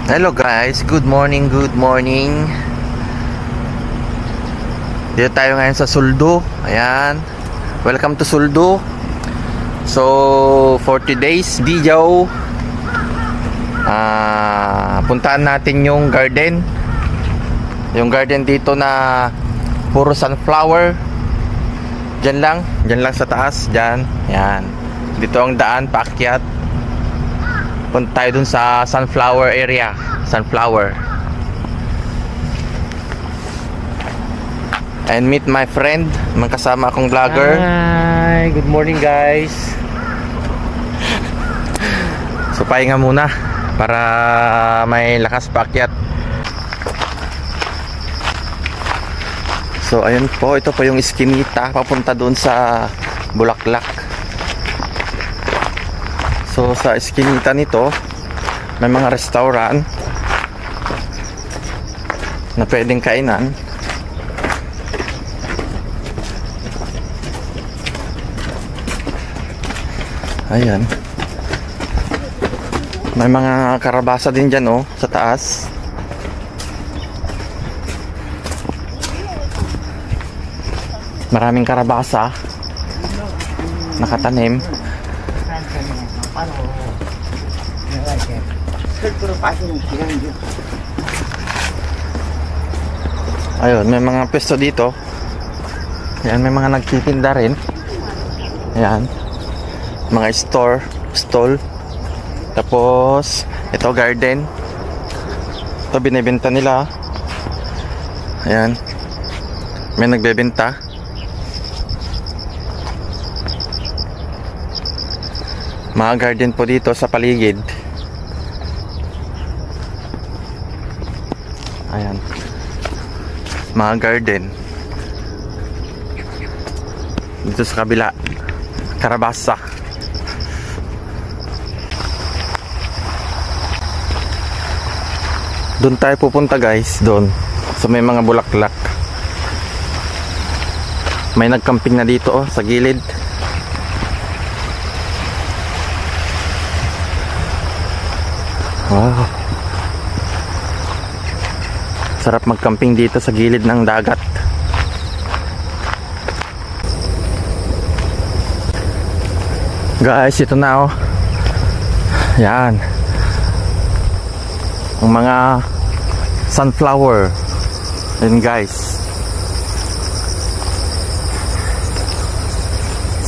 Hello guys, good morning, good morning. Dito tayo ngayon sa Suldo. Ayan, welcome to Suldo. So, 40 days video. Puntahan natin yung garden. Yung garden dito na puro sunflower. Diyan lang sa taas, diyan. Ayan, dito ang daan paakyat. Punta tayo dun sa sunflower area. Sunflower. And meet my friend. May kasama akong vlogger. Hi, good morning guys. So pahinga muna para may lakas paakyat. So ayun po, ito po yung iskinita papunta dun sa Bulaklak. So sa iskinita nito may mga restaurant na pwedeng kainan. Ayan, may mga karabasa din dyan oh, sa taas. Maraming karabasa nakatanim. Ayun, may mga pwesto dito. Ayan, may mga nagtitinda rin. Ayan, mga stall. Tapos ito garden. Ito binibenta nila. Ayan, may nagbebenta. Mga garden po dito sa paligid. Ayan, mga garden dito sa kabila, karabasa. Doon tayo pupunta guys, doon so may mga bulaklak. May nagcamping na dito oh, sa gilid. Wow, sarap magcamping dito sa gilid ng dagat. Guys, ito na oh. Yan, ang mga sunflower. Yan guys,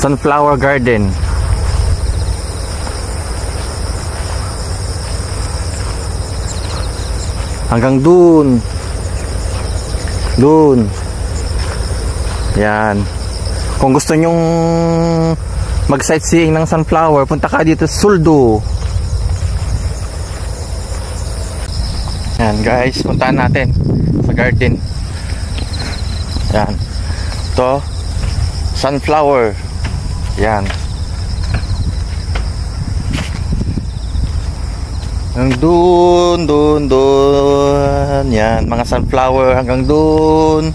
sunflower garden. Hanggang dun. Yan, kung gusto nyong mag sightseeing ng sunflower, punta ka dito sa Suldo. Yan guys, puntahan natin sa garden. Yan, ito sunflower. Yan, hanggang dun. Yan, mga sunflower hanggang dun.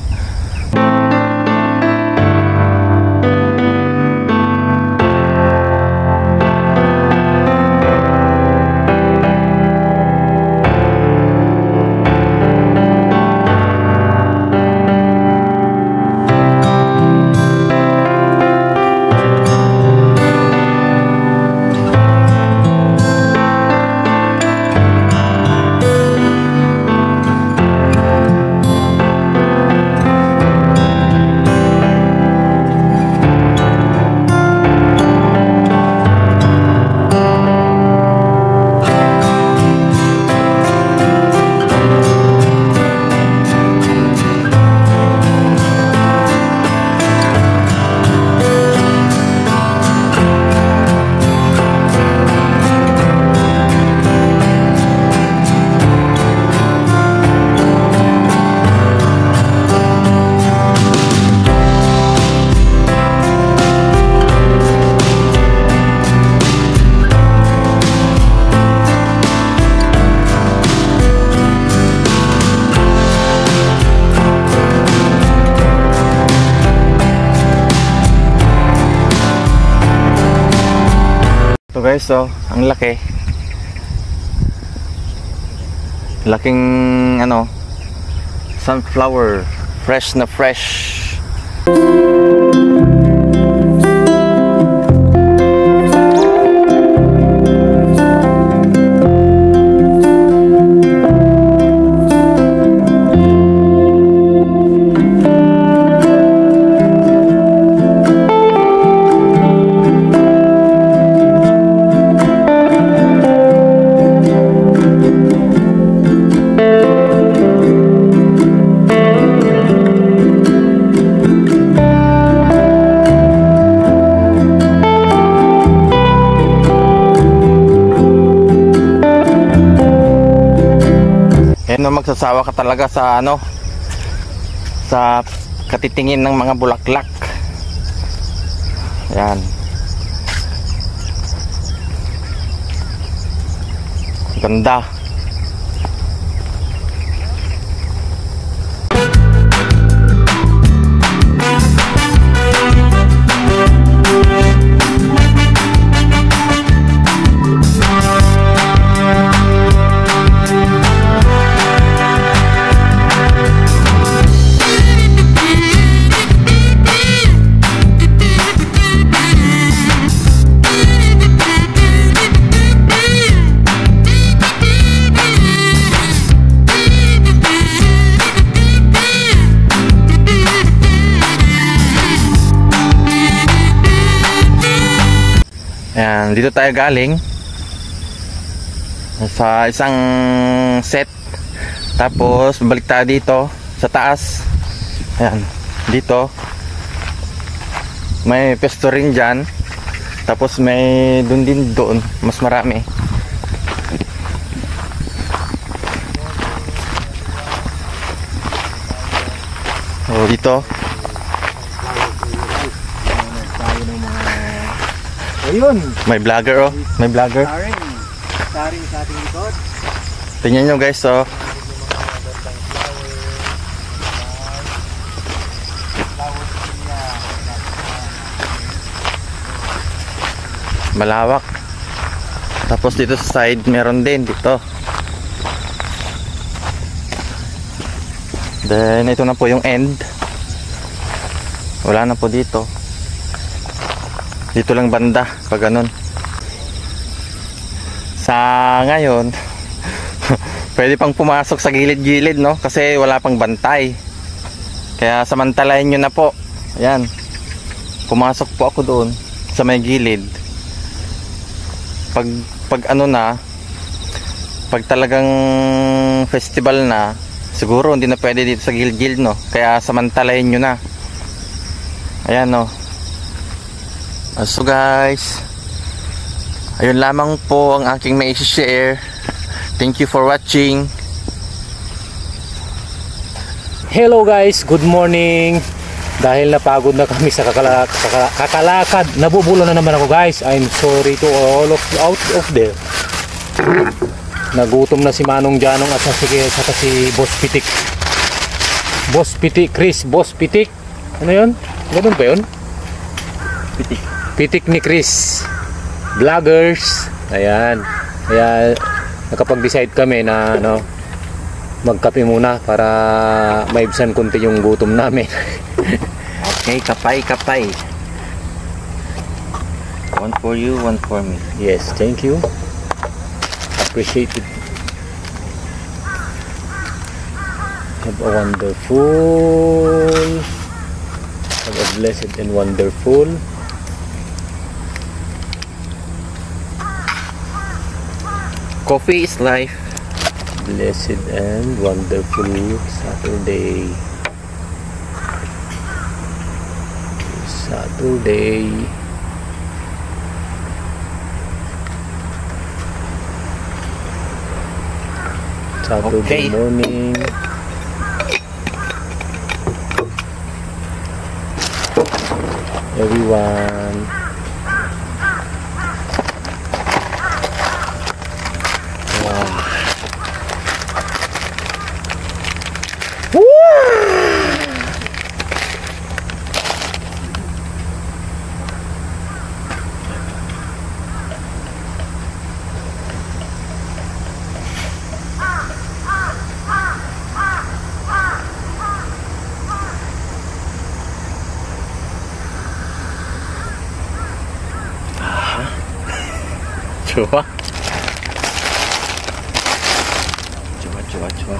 guys, so ang laki. Laking ano, sunflower, fresh na fresh. No, magsasawa ka talaga sa ano, sa katitingin ng mga bulaklak. Yan, ganda. Ayan, dito tayo galing sa isang set, tapos balik tayo dito sa taas. Ayan, dito may pesto rin dyan, tapos may dun din doon, mas marami. So dito Ayun. may vlogger, oh, may vlogger. Taring sa ating likod. Tingnan nyo guys, oh. Malawak. Tapos dito sa side meron din dito. Then ito na po yung end. Wala na po dito. Dito lang banda pag ganun. Sa ngayon pwede pang pumasok sa gilid-gilid, no? Kasi wala pang bantay. Kaya samantalahin nyo na po. Ayan, pumasok po ako doon sa may gilid. Pag ano na, pag talagang festival na, siguro hindi na pwede dito sa gilid-gilid, no? Kaya samantalahin nyo na. Ayan, no? So guys, ayun lamang po ang aking may share. Thank you for watching. Hello guys, good morning. Dahil napagod na kami sa kakalakad, nabubulo na naman ako guys. I'm sorry to all of you out of there. Nagutom na si Manong Janong at saka si Boss Pitik. Boss Pitik, Chris, Boss Pitik. Ano yun? Ganun ba yun? Pitik. Pitik ni Chris. Vloggers. Ayan. Kaya nakapag-decide kami na ano, magkape muna para maibsan konti yung gutom namin. Okay, kapay. One for you, one for me. Yes, thank you. Appreciate it. Have a blessed and wonderful Coffee is life. blessed and wonderful Saturday. Saturday Okay. morning. Everyone. Chua. Chua.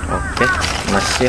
Oke, masih